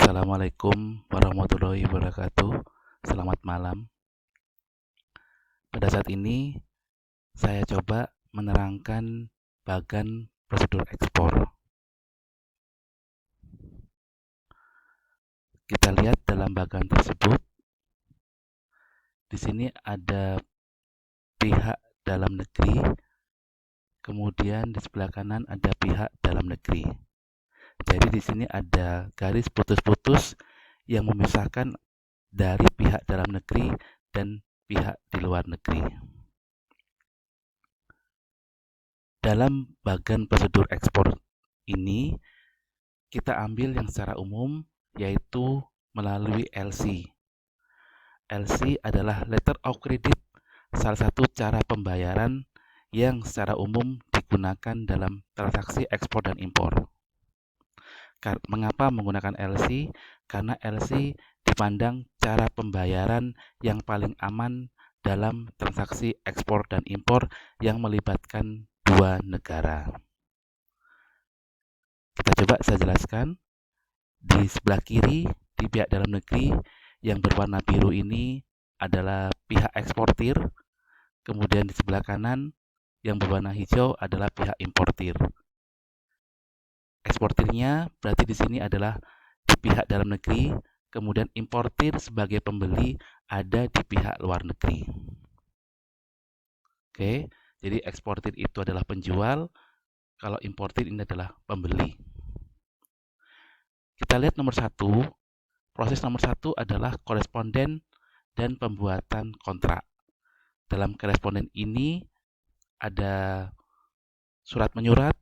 Assalamualaikum warahmatullahi wabarakatuh. Selamat malam. Pada saat ini, saya coba menerangkan bagan prosedur ekspor. Kita lihat dalam bagan tersebut, di sini ada pihak dalam negeri, kemudian di sebelah kanan ada pihak dalam negeri. Jadi di sini ada garis putus-putus yang memisahkan dari pihak dalam negeri dan pihak di luar negeri. Dalam bagan prosedur ekspor ini, kita ambil yang secara umum, yaitu melalui LC. LC adalah Letter of Credit, salah satu cara pembayaran yang secara umum digunakan dalam transaksi ekspor dan impor. Mengapa menggunakan LC? Karena LC dipandang cara pembayaran yang paling aman dalam transaksi ekspor dan impor yang melibatkan dua negara. Kita coba saya jelaskan. Di sebelah kiri, di pihak dalam negeri, yang berwarna biru ini adalah pihak eksportir. Kemudian di sebelah kanan, yang berwarna hijau adalah pihak importir. Eksportirnya berarti di sini adalah di pihak dalam negeri, kemudian importir sebagai pembeli ada di pihak luar negeri. Oke, jadi eksportir itu adalah penjual, kalau importir ini adalah pembeli. Kita lihat nomor 1, proses nomor 1 adalah koresponden dan pembuatan kontrak. Dalam koresponden ini ada surat menyurat,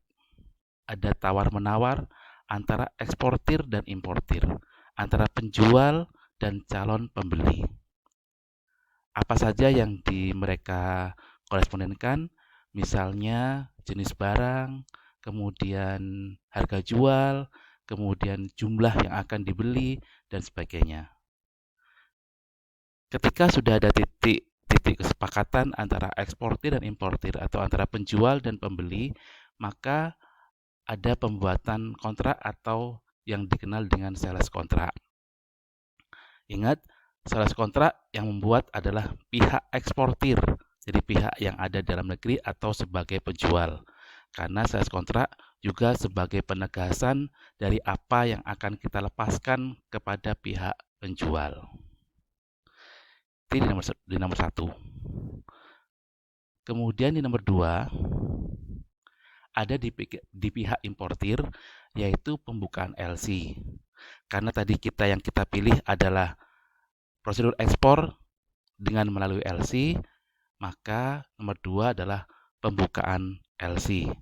ada tawar-menawar antara eksportir dan importir, antara penjual dan calon pembeli. Apa saja yang mereka korespondenkan, misalnya jenis barang, kemudian harga jual, kemudian jumlah yang akan dibeli, dan sebagainya. Ketika sudah ada titik kesepakatan antara eksportir dan importir atau antara penjual dan pembeli, maka ada pembuatan kontrak atau yang dikenal dengan sales kontrak. Ingat, sales kontrak yang membuat adalah pihak eksportir, jadi pihak yang ada dalam negeri atau sebagai penjual. Karena sales kontrak juga sebagai penegasan dari apa yang akan kita lepaskan kepada pihak penjual. Itu di nomor 1. Kemudian di nomor 2, ada di pihak importir, yaitu pembukaan LC. Karena tadi yang kita pilih adalah prosedur ekspor dengan melalui LC, maka nomor 2 adalah pembukaan LC.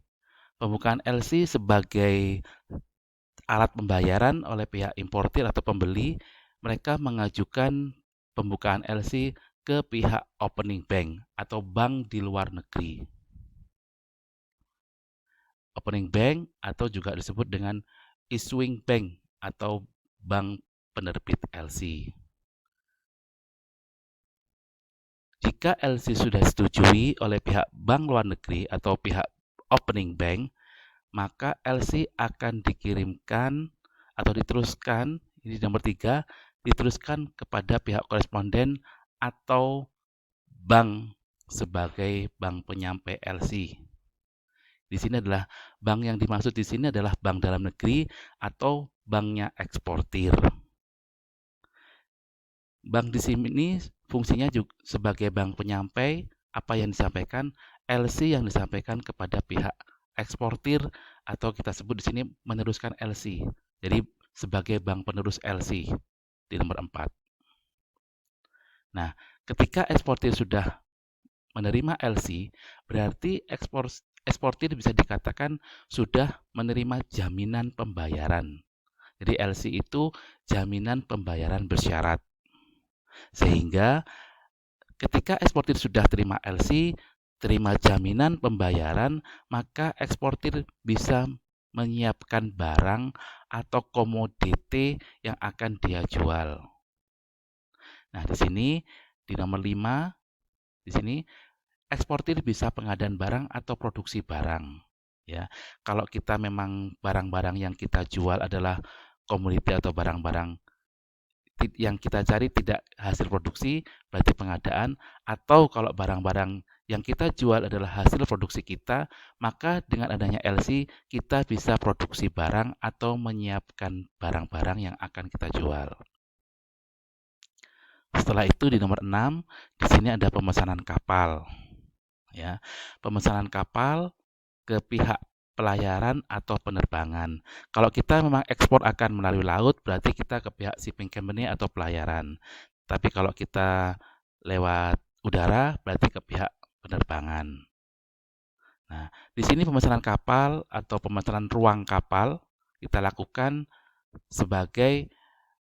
Pembukaan LC sebagai alat pembayaran oleh pihak importir atau pembeli, mereka mengajukan pembukaan LC ke pihak opening bank atau bank di luar negeri. Opening bank atau juga disebut dengan issuing bank atau bank penerbit LC. Jika LC sudah disetujui oleh pihak bank luar negeri atau pihak opening bank, maka LC akan dikirimkan atau diteruskan, ini nomor 3, diteruskan kepada pihak koresponden atau bank sebagai bank penyampai LC. Di sini adalah bank yang dimaksud di sini adalah bank dalam negeri atau banknya eksportir. Bank di sini fungsinya juga sebagai bank penyampai apa yang disampaikan, LC yang disampaikan kepada pihak eksportir atau kita sebut di sini meneruskan LC. Jadi sebagai bank penerus LC di nomor 4. Nah, ketika eksportir sudah menerima LC, berarti eksportir bisa dikatakan sudah menerima jaminan pembayaran. Jadi LC itu jaminan pembayaran bersyarat. Sehingga ketika eksportir sudah terima LC, terima jaminan pembayaran, maka eksportir bisa menyiapkan barang atau komoditi yang akan dia jual. Nah, di sini di nomor 5, di sini eksportir bisa pengadaan barang atau produksi barang. Ya, kalau kita memang barang-barang yang kita jual adalah komoditi atau barang-barang yang kita cari tidak hasil produksi, berarti pengadaan, atau kalau barang-barang yang kita jual adalah hasil produksi kita, maka dengan adanya LC kita bisa produksi barang atau menyiapkan barang-barang yang akan kita jual. Setelah itu di nomor 6, di sini ada pemesanan kapal. Ya, pemesanan kapal ke pihak pelayaran atau penerbangan. Kalau kita memang ekspor akan melalui laut, berarti kita ke pihak shipping company atau pelayaran. Tapi kalau kita lewat udara, berarti ke pihak penerbangan. Nah, di sini pemesanan kapal atau pemesanan ruang kapal kita lakukan sebagai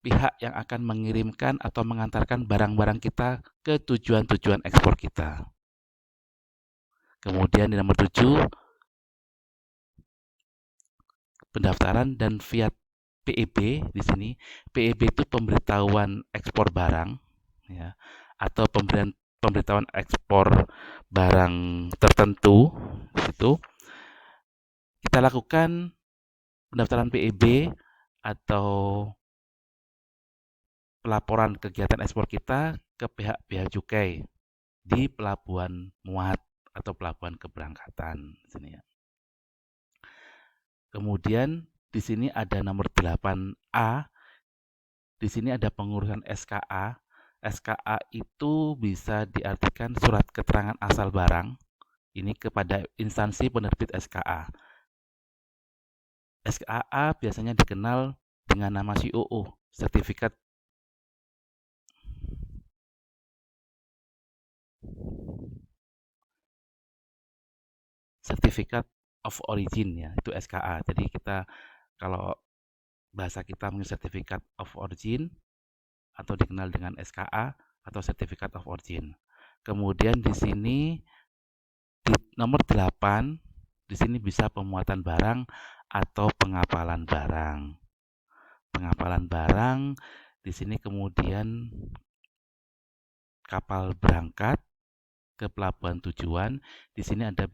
pihak yang akan mengirimkan atau mengantarkan barang-barang kita ke tujuan-tujuan ekspor kita. Kemudian di nomor 7, pendaftaran dan via PEB di sini. PEB itu pemberitahuan ekspor barang, ya, atau pemberitahuan ekspor barang tertentu. Itu kita lakukan pendaftaran PEB atau pelaporan kegiatan ekspor kita ke pihak bea cukai di pelabuhan muat atau pelabuhan keberangkatan sini ya. Kemudian di sini ada nomor 8A. Di sini ada pengurusan SKA. SKA itu bisa diartikan surat keterangan asal barang. Ini kepada instansi penerbit SKA. SKA biasanya dikenal dengan nama COO, Certificate of Origin ya, itu SKA. Jadi kita kalau bahasa kita mungkin Certificate of Origin atau dikenal dengan SKA atau Certificate of Origin. Kemudian di sini di nomor 8 di sini bisa pemuatan barang atau pengapalan barang. Pengapalan barang di sini kemudian kapal berangkat ke pelabuhan tujuan. Di sini ada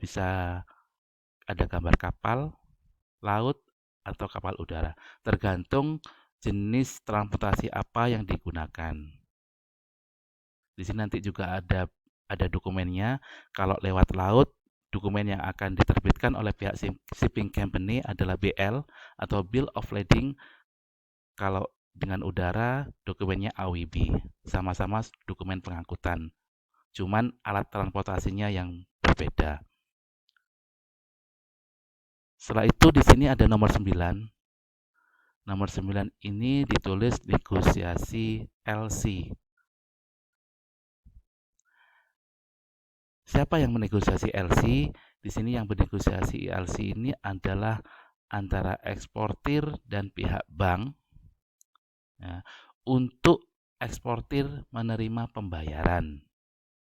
gambar kapal laut atau kapal udara, tergantung jenis transportasi apa yang digunakan. Di sini nanti juga ada dokumennya. Kalau lewat laut, dokumen yang akan diterbitkan oleh pihak shipping company adalah BL atau Bill of Lading. Kalau dengan udara, dokumennya AWB, sama-sama dokumen pengangkutan. Cuman alat transportasinya yang berbeda. Setelah itu di sini ada nomor 9. Nomor 9 ini ditulis negosiasi LC. Siapa yang menegosiasi LC? Di sini yang bernegosiasi LC ini adalah antara eksportir dan pihak bank ya, untuk eksportir menerima pembayaran.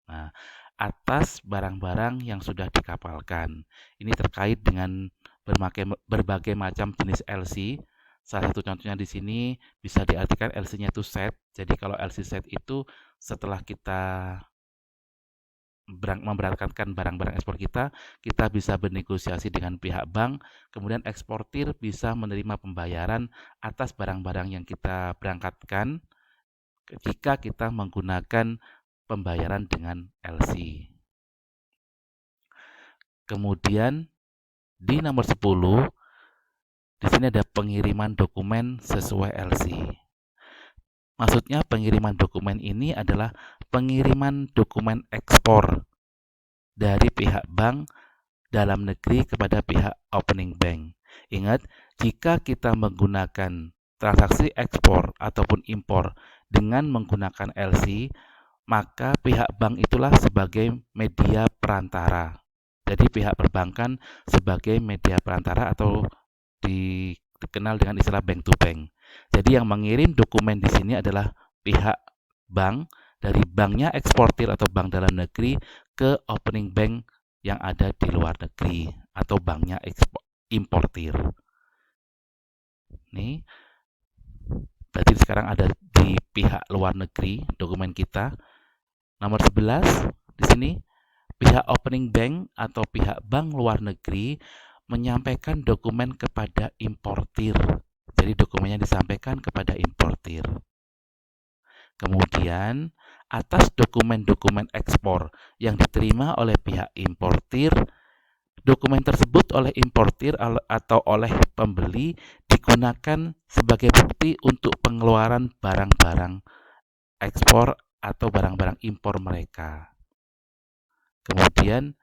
Nah, atas barang-barang yang sudah dikapalkan. Ini terkait dengan berbagai macam jenis LC. Salah satu contohnya di sini bisa diartikan LC-nya itu set. Jadi kalau LC set itu setelah kita memberangkatkan barang-barang ekspor kita bisa bernegosiasi dengan pihak bank, kemudian eksportir bisa menerima pembayaran atas barang-barang yang kita berangkatkan jika kita menggunakan pembayaran dengan LC. Kemudian di nomor 10 di sini ada pengiriman dokumen sesuai LC. Maksudnya pengiriman dokumen ini adalah pengiriman dokumen ekspor dari pihak bank dalam negeri kepada pihak opening bank. Ingat, jika kita menggunakan transaksi ekspor ataupun impor dengan menggunakan LC, maka pihak bank itulah sebagai media perantara. Jadi pihak perbankan sebagai media perantara atau dikenal dengan istilah bank to bank. Jadi yang mengirim dokumen di sini adalah pihak bank dari banknya eksportir atau bank dalam negeri ke opening bank yang ada di luar negeri atau banknya importir. Nih, berarti sekarang ada di pihak luar negeri dokumen kita. Nomor 11 di sini pihak opening bank atau pihak bank luar negeri menyampaikan dokumen kepada importir Jadi dokumennya disampaikan kepada importir. Kemudian, atas dokumen-dokumen ekspor yang diterima oleh pihak importir, dokumen tersebut oleh importir atau oleh pembeli digunakan sebagai bukti untuk pengeluaran barang-barang ekspor atau barang-barang impor mereka. Kemudian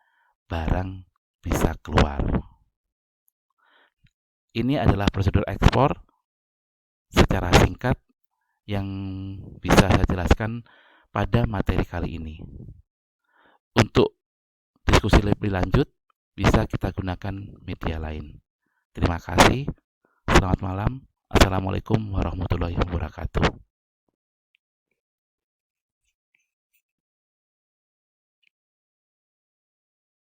barang bisa keluar. Ini adalah prosedur ekspor secara singkat yang bisa saya jelaskan pada materi kali ini. Untuk diskusi lebih lanjut, bisa kita gunakan media lain. Terima kasih. Selamat malam. Assalamualaikum warahmatullahi wabarakatuh.